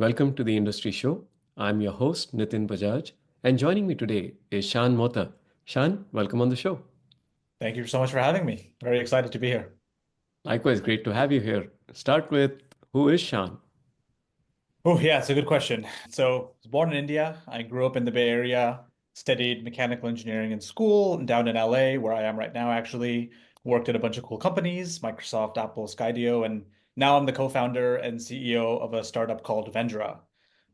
Welcome to the Industry Show. I'm your host, Nitin Bajaj, and joining me today is Shan Mohta. Shan, welcome on the show. Thank you so much for having me. Very excited to be here. Likewise, great to have you here. Start with who is Shan? Oh, yeah, it's a good question. So, I was born in India. I grew up in the Bay Area, studied mechanical engineering in school, and down in LA, where I am right now, actually. Worked at a bunch of cool companies, Microsoft, Apple, Skydio, and now I'm the co-founder and CEO of a startup called Vendra.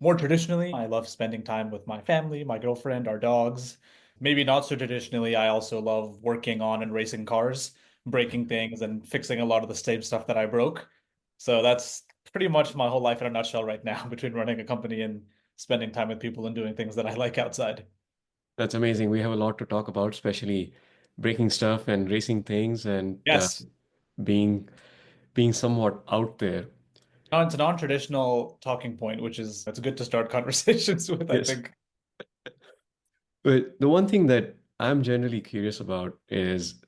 More traditionally, I love spending time with my family, my girlfriend, our dogs. Maybe not so traditionally, I also love working on and racing cars, breaking things and fixing a lot of the same stuff that I broke. So that's pretty much my whole life in a nutshell right now, between running a company and spending time with people and doing things that I like outside. That's amazing. We have a lot to talk about, especially breaking stuff and racing things and Yes. being being somewhat out there. No, it's a non-traditional talking point, which is it's good to start conversations with, I Yes. think. But the one thing that I'm generally curious about is,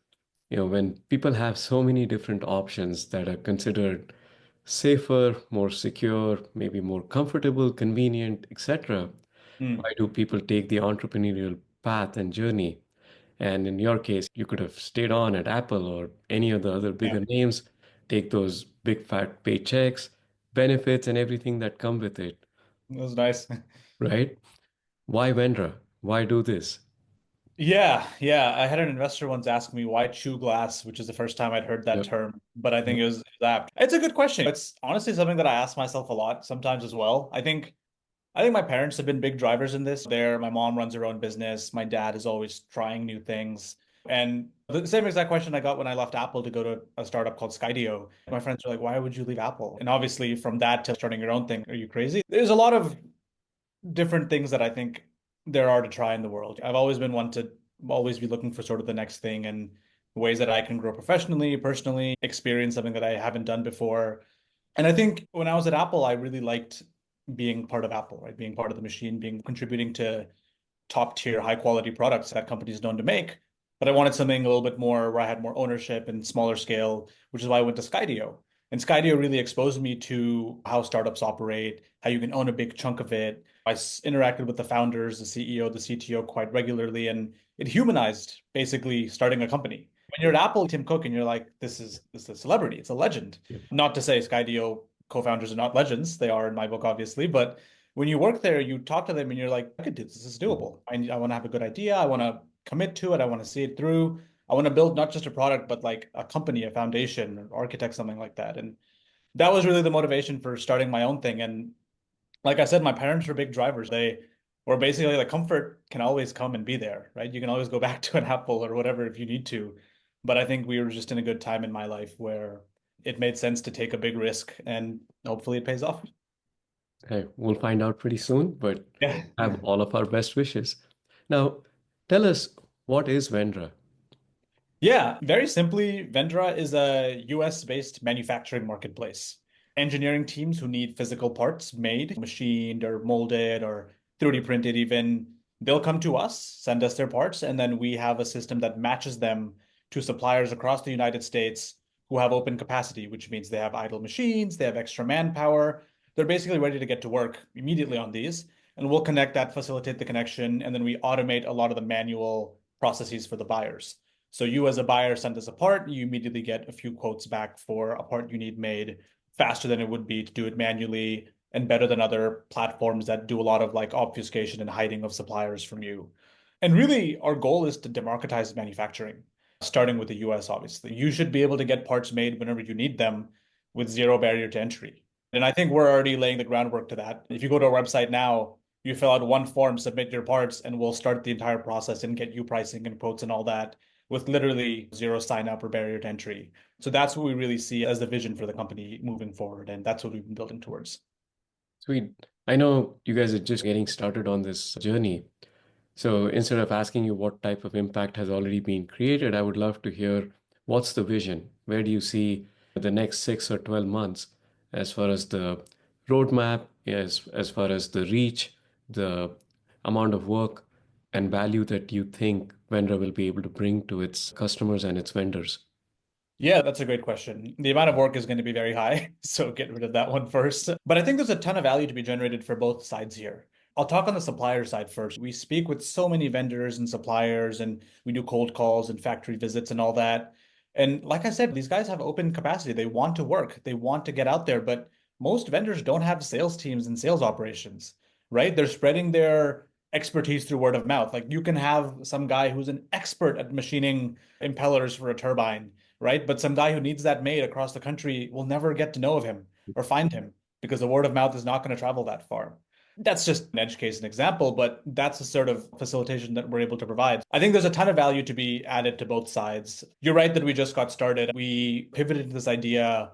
when people have so many different options that are considered safer, more secure, maybe more comfortable, convenient, etc. Hmm. Why do people take the entrepreneurial path and journey? And in your case, you could have stayed on at Apple or any of the other Yeah, bigger names, take those big fat paychecks, benefits, and everything that come with it, it was nice. right? Why Vendra? Why do this? Yeah. I had an investor once ask me why chew glass, which is the first time I'd heard that Yep. term, but I think Yep. it was apt. It's a good question. It's honestly something that I ask myself a lot sometimes as well. I think my parents have been big drivers in this. My mom runs her own business. My dad is always trying new things. And the same exact question I got when I left Apple to go to a startup called Skydio. My friends are like, why would you leave Apple? And obviously, from that to starting your own thing, are you crazy? There's a lot of different things that I think there are to try in the world. I've always been one to always be looking for sort of the next thing and ways that I can grow professionally, personally, experience something that I haven't done before. And I think when I was at Apple, I really liked being part of Apple, right? Being part of the machine, being contributing to top tier, high quality products that companies known to make. But I wanted something a little bit more where I had more ownership and smaller scale, which is why I went to Skydio. And Skydio really exposed me to how startups operate, how you can own a big chunk of it. Interacted with the founders, the CEO, the CTO quite regularly, and it humanized basically starting a company. When you're at Apple, Tim Cook, and you're like, this is a celebrity, it's a legend. Yep. Not to say Skydio co-founders are not legends, they are in my book, obviously, but when you work there, you talk to them and you're like, I could do this. This is doable. I want to have a good idea. I want to commit to it. I want to see it through. I want to build not just a product, but like a company, a foundation, or architect, something like that. And that was really the motivation for starting my own thing. And like I said, my parents were big drivers. They were basically like comfort can always come and be there, right? You can always go back to an Apple or whatever if you need to. But I think we were just in a good time in my life where it made sense to take a big risk and hopefully it pays off. Hey, we'll find out pretty soon, but Yeah. have all of our best wishes. Now, tell us, what is Vendra? Yeah, very simply, Vendra is a US-based manufacturing marketplace. Engineering teams who need physical parts made, machined or molded or 3D printed even, they'll come to us, send us their parts, and then we have a system that matches them to suppliers across the United States who have open capacity, which means they have idle machines, they have extra manpower. They're basically ready to get to work immediately on these, and we'll connect that, facilitate the connection, and then we automate a lot of the manual processes for the buyers. So you as a buyer send us a part, you immediately get a few quotes back for a part you need made faster than it would be to do it manually and better than other platforms that do a lot of like obfuscation and hiding of suppliers from you. And really, our goal is to democratize manufacturing, starting with the US, obviously. You should be able to get parts made whenever you need them with zero barrier to entry. And I think we're already laying the groundwork to that. If you go to our website now, you fill out one form, submit your parts, and we'll start the entire process and get you pricing and quotes and all that with literally zero sign up or barrier to entry. So that's what we really see as the vision for the company moving forward. And that's what we've been building towards. Sweet. I know you guys are just getting started on this journey. So instead of asking you what type of impact has already been created, I would love to hear what's the vision? Where do you see the next 6 or 12 months as far as the roadmap, as far as the reach, the amount of work and value that you think Vendor will be able to bring to its customers and its vendors? Yeah, that's a great question. The amount of work is going to be very high, so get rid of that one first. But I think there's a ton of value to be generated for both sides here. I'll talk on the supplier side first. We speak with so many vendors and suppliers, and we do cold calls and factory visits and all that. And like I said, these guys have open capacity. They want to work, they want to get out there, but most vendors don't have sales teams and sales operations, right? They're spreading their expertise through word of mouth. Like you can have some guy who's an expert at machining impellers for a turbine, right? But some guy who needs that made across the country will never get to know of him or find him because the word of mouth is not going to travel that far. That's just an edge case, an example, but that's the sort of facilitation that we're able to provide. I think there's a ton of value to be added to both sides. You're right that we just got started. We pivoted to this idea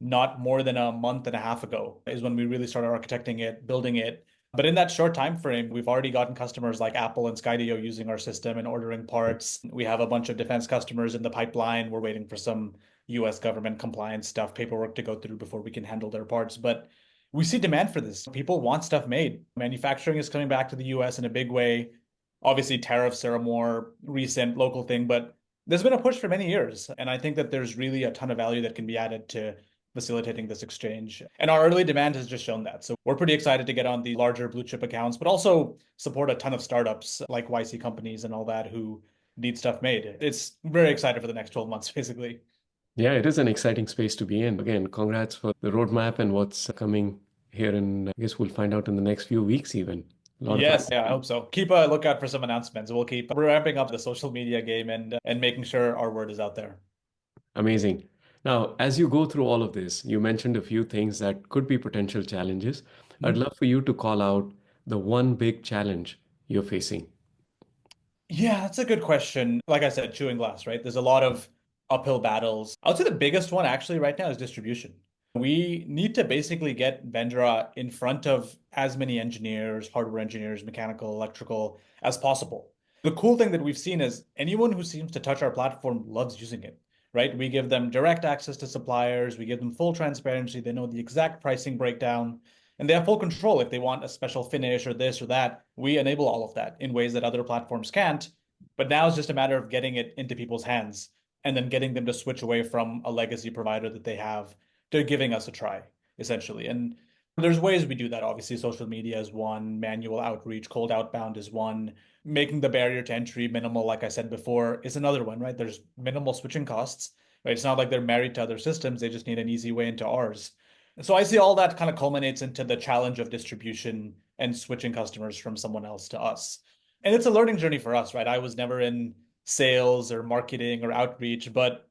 not more than a month and a half ago, is when we really started architecting it, building it. But in that short time frame, we've already gotten customers like Apple and Skydio using our system and ordering parts. We have a bunch of defense customers in the pipeline. We're waiting for some US government compliance stuff, paperwork to go through before we can handle their parts. But we see demand for this. People want stuff made. Manufacturing is coming back to the US in a big way. Obviously, tariffs are a more recent local thing, but there's been a push for many years. And I think that there's really a ton of value that can be added to facilitating this exchange. And our early demand has just shown that. So we're pretty excited to get on the larger blue chip accounts, but also support a ton of startups like YC companies and all that who need stuff made. It's very excited for the next 12 months, basically. Yeah, it is an exciting space to be in. Again, congrats for the roadmap and what's coming here. And I guess we'll find out in the next few weeks, even. A lot of Yes, yeah, I hope so. Keep a lookout for some announcements. We'll keep ramping up the social media game and making sure our word is out there. amazing. Now, as you go through all of this, you mentioned a few things that could be potential challenges. I'd Mhm. love for you to call out the one big challenge you're facing. Yeah, that's a good question. Like I said, chewing glass, right? There's a lot of uphill battles. I would say the biggest one actually right now is distribution. We need to basically get Vendra in front of as many engineers, hardware engineers, mechanical, electrical as possible. The cool thing that we've seen is anyone who seems to touch our platform loves using it, right? We give them direct access to suppliers, we give them full transparency, they know the exact pricing breakdown, and they have full control if they want a special finish or this or that. We enable all of that in ways that other platforms can't. But now it's just a matter of getting it into people's hands and then getting them to switch away from a legacy provider that they have to giving us a try, essentially. And there's ways we do that. Obviously, social media is one, manual outreach, cold outbound is one, making the barrier to entry minimal, like I said before, is another one, right? There's minimal switching costs, right? It's not like they're married to other systems, they just need an easy way into ours. So I see all that kind of culminates into the challenge of distribution and switching customers from someone else to us. And it's a learning journey for us, right? I was never in sales or marketing or outreach, but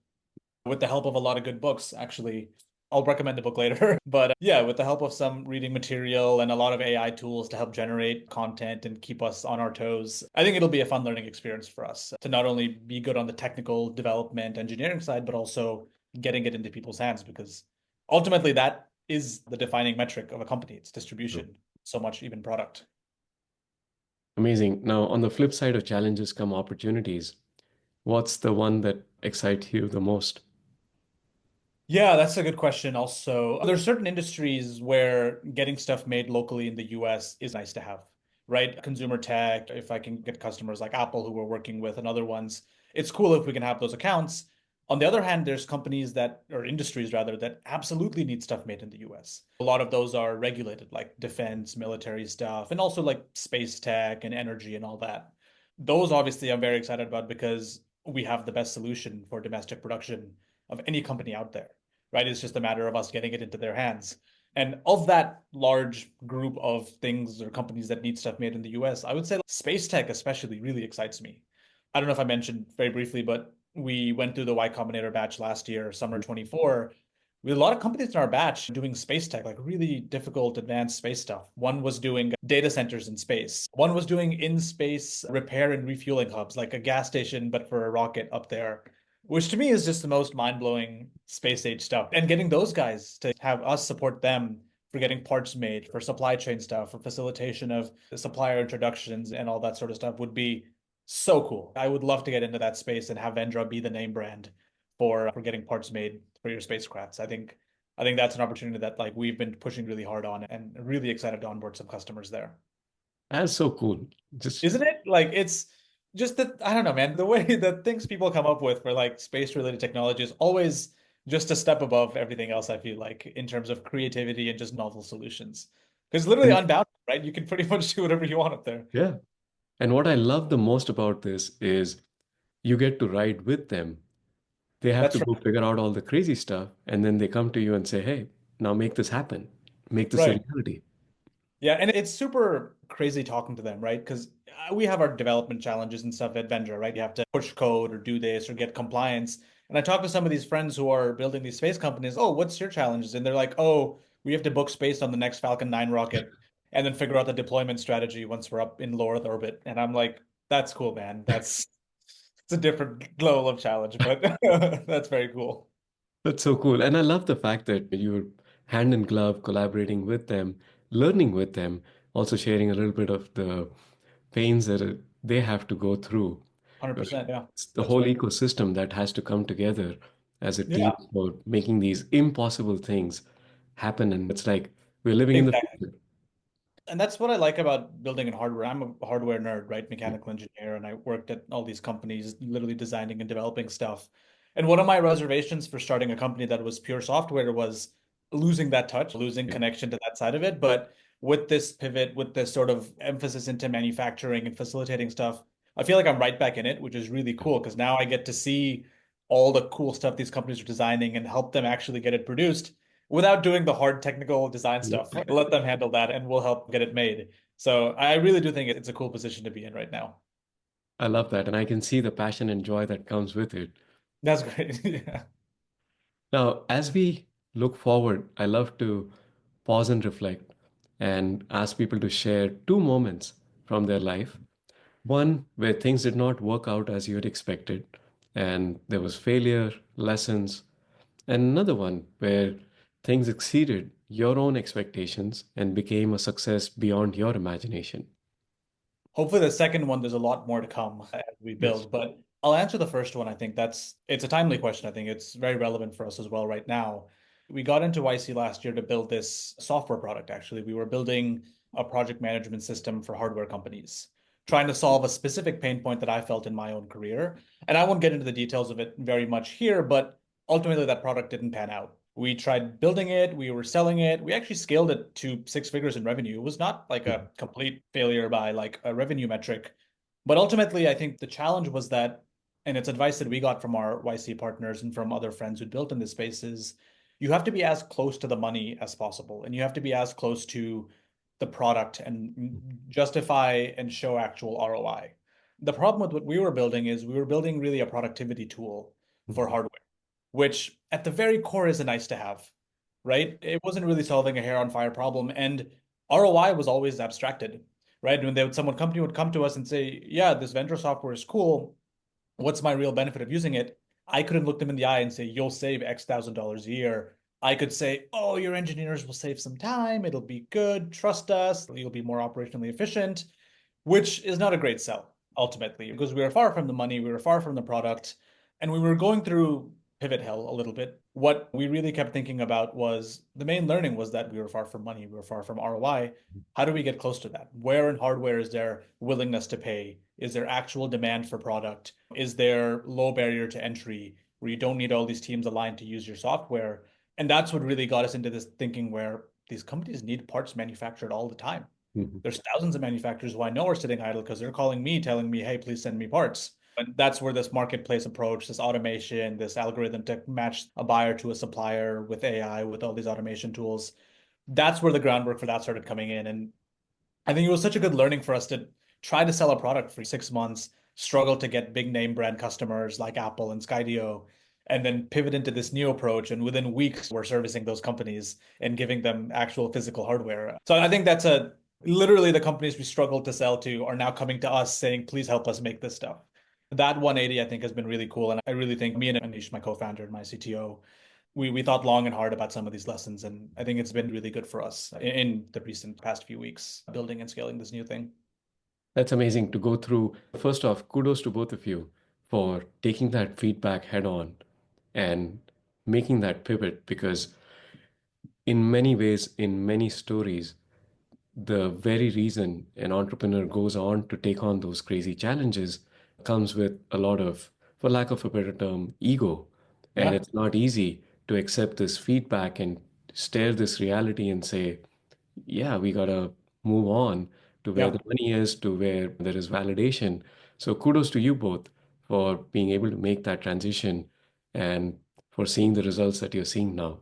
with the help of a lot of good books, actually, I'll recommend the book later. But yeah, with the help of some reading material and a lot of AI tools to help generate content and keep us on our toes, I think it'll be a fun learning experience for us to not only be good on the technical development, engineering side, but also getting it into people's hands because ultimately that is the defining metric of a company. It's distribution, so much even product. Amazing. Now, on the flip side of challenges come opportunities. What's the one that excites you the most? Yeah, that's a good question. Also, there's certain industries where getting stuff made locally in the US is nice to have, right? Consumer tech, if I can get customers like Apple who we're working with and other ones, it's cool if we can have those accounts. On the other hand, there's companies that, or industries rather, that absolutely need stuff made in the US. A lot of those are regulated, like defense, military stuff, and also like space tech and energy and all that. Those obviously I'm very excited about because we have the best solution for domestic production of any company out there, right? It's just a matter of us getting it into their hands. And of that large group of things or companies that need stuff made in the US, I would say space tech especially really excites me. I don't know if I mentioned very briefly, but we went through the Y Combinator batch last year, summer 24. We had a lot of companies in our batch doing space tech, like really difficult advanced space stuff. One was doing data centers in space. One was doing in-space repair and refueling hubs, like a gas station, but for a rocket up there, which to me is just the most mind-blowing space age stuff. And getting those guys to have us support them for getting parts made, for supply chain stuff, for facilitation of supplier introductions and all that sort of stuff would be so cool. I would love to get into that space and have Vendra be the name brand for getting parts made for your spacecrafts. I think that's an opportunity that like we've been pushing really hard on and really excited to onboard some customers there. That's so cool. Just Isn't it? Like it's just that, I don't know, man, the way the things people come up with for like space related technology is always just a step above everything else, I feel like, in terms of creativity and just novel solutions. Because literally And unbounded, right? You can pretty much do whatever you want up there. yeah. And what I love the most about this is you get to ride with them. They have That's to go right. figure out all the crazy stuff, and then they come to you and say, hey, now make this happen. Make this a Right. reality. Yeah, and it's super crazy talking to them, right? Because we have our development challenges and stuff at Vendra, right? You have to push code or do this or get compliance. And I talk to some of these friends who are building these space companies. Oh, what's your challenges? And they're like, oh, we have to book space on the next Falcon 9 rocket and then figure out the deployment strategy once we're up in low Earth orbit. And I'm like, that's cool, man. That's it's a different level of challenge, but that's very cool. That's so cool. And I love the fact that you're hand in glove collaborating with them, learning with them, also sharing a little bit of the pains that they have to go through. Right? 100%. Yeah, It's the that's whole right. ecosystem that has to come together as a team Yeah, for making these impossible things happen. And it's like we're living in the exactly. future. And that's what I like about building in hardware. I'm a hardware nerd, right? Yeah. Mechanical engineer, and I worked at all these companies, literally designing and developing stuff. And one of my reservations for starting a company that was pure software was losing that touch, losing Yeah. connection to that side of it. But with this pivot, with this sort of emphasis into manufacturing and facilitating stuff, I feel like I'm right back in it, which is really cool because now I get to see all the cool stuff these companies are designing and help them actually get it produced without doing the hard technical design Yeah. stuff. Let them handle that and we'll help get it made. So I really do think it's a cool position to be in right now. I love that. And I can see the passion and joy that comes with it. That's great. Yeah. Now, as we look forward, I love to pause and reflect and ask people to share two moments from their life. One where things did not work out as you had expected, and there was failure, lessons, and another one where things exceeded your own expectations and became a success beyond your imagination. Hopefully the second one, there's a lot more to come as we Yes. build, but I'll answer the first one. I think it's a timely question. I think it's very relevant for us as well right now. We got into YC last year to build this software product, actually. We were building a project management system for hardware companies, trying to solve a specific pain point that I felt in my own career. And I won't get into the details of it very much here, but ultimately that product didn't pan out. We tried building it, we were selling it. We actually scaled it to six figures in revenue. It was not like a complete failure by like a revenue metric. But ultimately, I think the challenge was that, and it's advice that we got from our YC partners and from other friends who built in this space is you have to be as close to the money as possible. And you have to be as close to the product and justify and show actual ROI. The problem with what we were building is we were building really a productivity tool for Mhm. hardware, which at the very core is a nice to have, right? It wasn't really solving a hair on fire problem. And ROI was always abstracted, right? When someone company would come to us and say, yeah, this vendor software is cool. What's my real benefit of using it? I couldn't look them in the eye and say, you'll save X thousand dollars a year. I could say, oh, your engineers will save some time. It'll be good. Trust us. You'll be more operationally efficient, which is not a great sell ultimately because we were far from the money, we were far from the product, and we were going through pivot hell a little bit. What we really kept thinking about was the main learning was that we were far from money, we were far from ROI. How do we get close to that? Where in hardware is there willingness to pay? Is there actual demand for product? Is there low barrier to entry where you don't need all these teams aligned to use your software? And that's what really got us into this thinking where these companies need parts manufactured all the time. Mhm. There's thousands of manufacturers who I know are sitting idle because they're calling me, telling me, hey, please send me parts. And that's where this marketplace approach, this automation, this algorithm to match a buyer to a supplier with AI, with all these automation tools, that's where the groundwork for that started coming in. And I think it was such a good learning for us to try to sell a product for 6 months, struggle to get big name brand customers like Apple and Skydio, and then pivot into this new approach. And within weeks, we're servicing those companies and giving them actual physical hardware. So I think that's a literally the companies we struggled to sell to are now coming to us saying, please help us make this stuff. That 180, I think, has been really cool. And I really think me and Anish, my co-founder and my CTO, we thought long and hard about some of these lessons, and I think it's been really good for us in the recent past few weeks, building and scaling this new thing. That's amazing to go through. First off, kudos to both of you for taking that feedback head on and making that pivot because, in many ways, in many stories, the very reason an entrepreneur goes on to take on those crazy challenges comes with a lot of, for lack of a better term, ego. And Yeah. it's not easy to accept this feedback and stare this reality and say, yeah, we gotta move on to where Yeah. the money is, to where there is validation. So kudos to you both for being able to make that transition and for seeing the results that you're seeing now.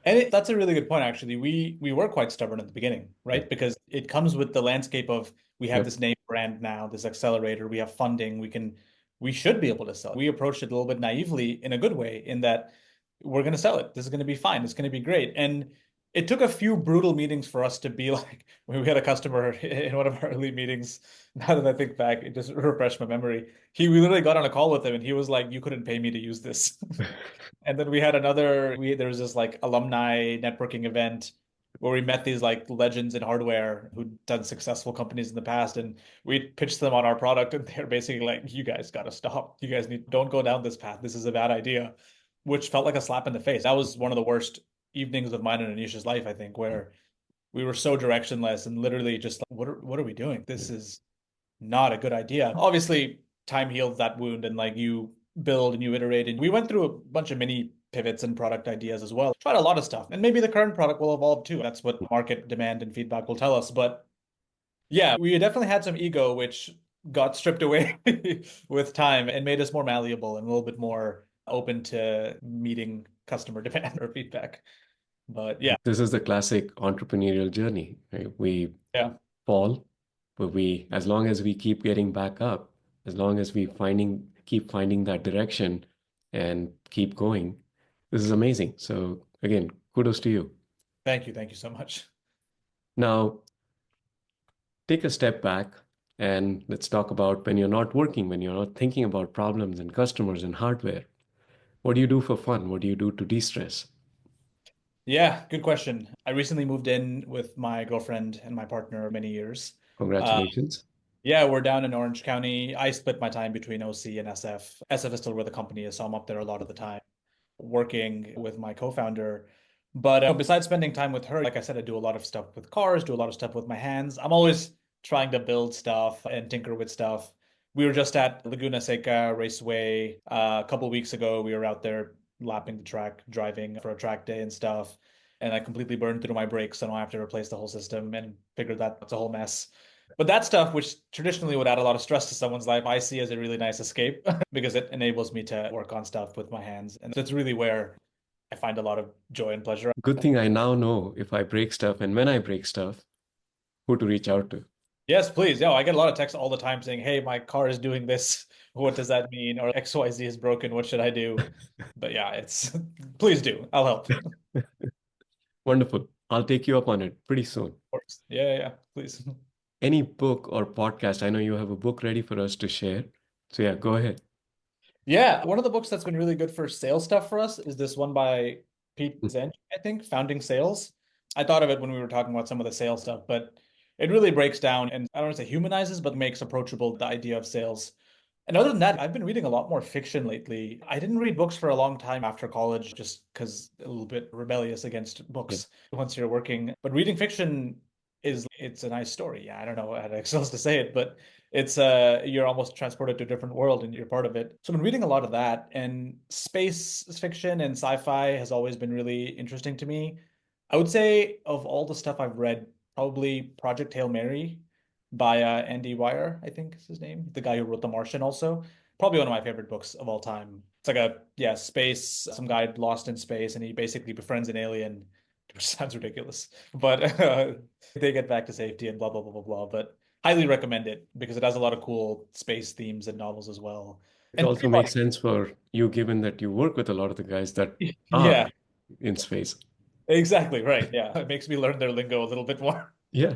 And that's a really good point, actually. We were quite stubborn at the beginning, right? Because it comes with the landscape of we have Yep. this name brand now, this accelerator, we have funding, we should be able to sell. We approached it a little bit naively in a good way, in that we're going to sell it. This is going to be fine. It's going to be great. And it took a few brutal meetings for us to be like, when we had a customer in one of our early meetings. Now that I think back, it just refreshed my memory. We literally got on a call with him and he was like, "You couldn't pay me to use this." And then we had there was this like alumni networking event where we met these like legends in hardware who'd done successful companies in the past, and we pitched them on our product, and they're basically like, "You guys got to stop. You guys don't go down this path. This is a bad idea," which felt like a slap in the face. That was one of the worst evenings of mine and Anisha's life, I think, where we were so directionless and literally just like, what are we doing? This is not a good idea. Obviously, time heals that wound and like you build and you iterate. And we went through a bunch of mini pivots and product ideas as well. Tried a lot of stuff. And maybe the current product will evolve too. That's what market demand and feedback will tell us. But yeah, we definitely had some ego, which got stripped away with time and made us more malleable and a little bit more open to meeting customer demand or feedback. But yeah, This is the classic entrepreneurial journey, right? We yeah. fall, but as long as we keep getting back up, as long as keep finding that direction and keep going, this is amazing. So again, kudos to you. Thank you. Thank you so much. Now, take a step back and let's talk about when you're not working, when you're not thinking about problems and customers and hardware. What do you do for fun? What do you do to de-stress? Yeah, good question. I recently moved in with my girlfriend and my partner of many years. Uh, Congratulations. yeah, we're down in Orange County. I split my time between OC and SF. SF is still where the company is, so I'm up there a lot of the time working with my co-founder. But besides spending time with her, like I said, I do a lot of stuff with cars, do a lot of stuff with my hands. I'm always trying to build stuff and tinker with stuff. We were just at Laguna Seca Raceway a couple of weeks ago. We were out there lapping the track, driving for a track day and stuff. And I completely burned through my brakes, so I have to replace the whole system and figured that it's a whole mess. But that stuff, which traditionally would add a lot of stress to someone's life, I see as a really nice escape because it enables me to work on stuff with my hands. And that's really where I find a lot of joy and pleasure. Good thing I now know if I break stuff and when I break stuff, who to reach out to. Yes, please. Yeah, I get a lot of texts all the time saying, "Hey, my car is doing this. What does that mean?" Or XYZ is broken. What should I do? But yeah, it's please do. I'll help. Of Wonderful. I'll take you up on it pretty soon. course. Yeah, please. Any book or podcast? I know you have a book ready for us to share. So yeah, go ahead. Yeah, one of the books that's been really good for sales stuff for us is this one by Pete Zench, I think, Founding Sales. I thought of it when we were talking about some of the sales stuff, but it really breaks down and I don't want to say humanizes, but makes approachable the idea of sales. And other than that, I've been reading a lot more fiction lately. I didn't read books for a long time after college just because a little bit rebellious against Yeah. books once you're working. But reading fiction it's a nice story. Yeah, I don't know how else to say it, but it's you're almost transported to a different world and you're part of it. So I've been reading a lot of that, and space fiction and sci-fi has always been really interesting to me. I would say of all the stuff I've read, probably Project Hail Mary by Andy Weir, I think is his name, the guy who wrote The Martian also. Probably one of my favorite books of all time. It's like space, some guy lost in space, and he basically befriends an alien, which sounds ridiculous, but they get back to safety and blah, blah, blah, blah, blah. But highly recommend it because it has a lot of cool space themes and novels as well. It And also pretty makes much, sense for you, given that you work with a lot of the guys that are yeah, in space. exactly right. Yeah, it makes me learn their lingo a little bit more. Yeah.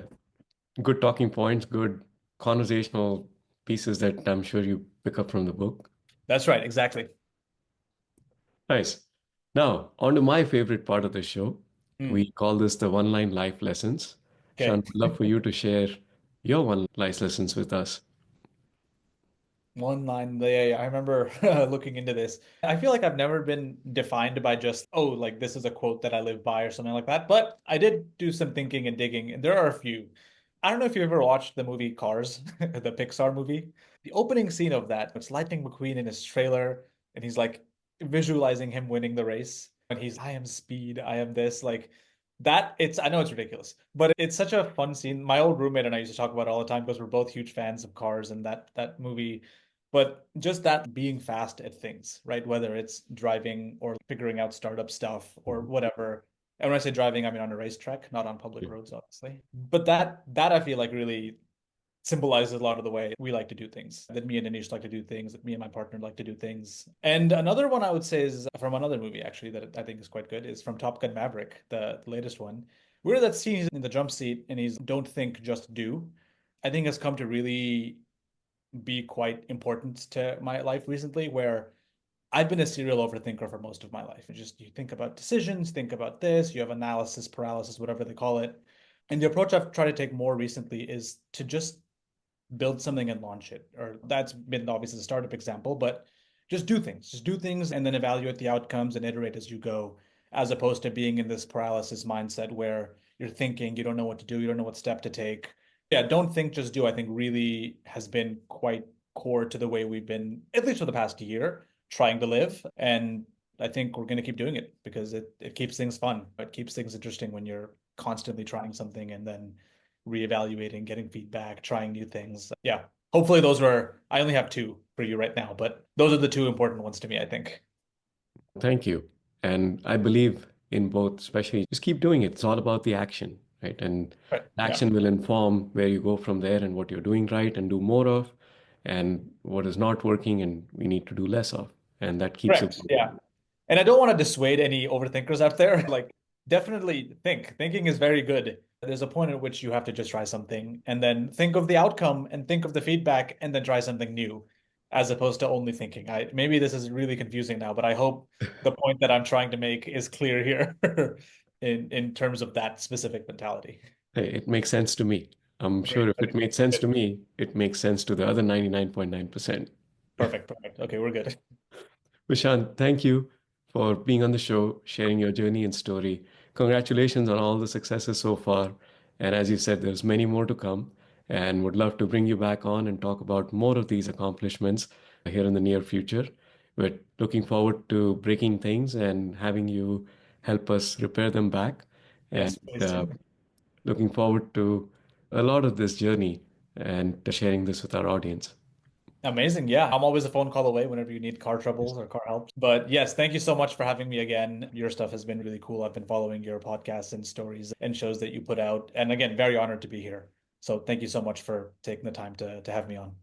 Good talking points, good conversational pieces that I'm sure you pick up from the book. That's right, exactly. Nice. Now, on to my favorite part of the show. Hmm. We call this the one line life lessons. Okay. Shan, would love for you to share your one life lessons with us. One line, yeah, I remember looking into this. I feel like I've never been defined by just, oh, like this is a quote that I live by or something like that. But I did do some thinking and digging, and there are a few. I don't know if you ever watched the movie Cars, the Pixar movie. The opening scene of that, it's Lightning McQueen in his trailer, and he's like visualizing him winning the race. And he's, I am speed, I am this. Like that, I know it's ridiculous, but it's such a fun scene. My old roommate and I used to talk about it all the time because we're both huge fans of Cars and that movie. But just that being fast at things, right? Whether it's driving or figuring out startup stuff or whatever. And when I say driving, I mean on a racetrack, not on public Yeah. roads, obviously. But that I feel like really symbolizes a lot of the way we like to do things, that me and Anish like to do things, that me and my partner like to do things. And another one I would say is from another movie, actually, that I think is quite good, is from Top Gun Maverick, the latest one, where that scene he's in the jump seat and he's don't think, just do, I think has come to really be quite important to my life recently, where I've been a serial overthinker for most of my life. It's just you think about decisions, think about this, you have analysis paralysis, whatever they call it. And the approach I've tried to take more recently is to just build something and launch it. Or that's been obviously a startup example, but just do things and then evaluate the outcomes and iterate as you go, as opposed to being in this paralysis mindset where you're thinking, you don't know what to do, you don't know what step to take. Yeah, don't think, just do, I think really has been quite core to the way we've been, at least for the past year, trying to live. And I think we're going to keep doing it because it keeps things fun. It keeps things interesting when you're constantly trying something and then reevaluating, getting feedback, trying new things. Yeah. Hopefully those were, I only have two for you right now, but those are the two important ones to me, I think. Thank you. And I believe in both, especially just keep doing it. It's all about the action, right? And Right. Yeah. action will inform where you go from there and what you're doing right and do more of, and what is not working and we need to do less of. And that keeps it. Correct. Yeah. And I don't want to dissuade any overthinkers out there. Like, definitely think. Thinking is very good. There's a point at which you have to just try something and then think of the outcome and think of the feedback and then try something new, as opposed to only thinking. Maybe this is really confusing now, but I hope the point that I'm trying to make is clear here in terms of that specific mentality. Hey, it makes sense to me. I'm Great. sure if Okay. it made sense Good. to me, it makes sense to the other 99.9%. Perfect. Perfect. Okay, we're good. Vishant, thank you for being on the show, sharing your journey and story. Congratulations on all the successes so far. And as you said, there's many more to come, and would love to bring you back on and talk about more of these accomplishments here in the near future. We're looking forward to breaking things and having you help us repair them back. And Yes, please do. looking forward to a lot of this journey and sharing this with our audience. Amazing. Yeah. I'm always a phone call away whenever you need car troubles or car help. But yes, thank you so much for having me again. Your stuff has been really cool. I've been following your podcasts and stories and shows that you put out. And again, very honored to be here. So thank you so much for taking the time to have me on.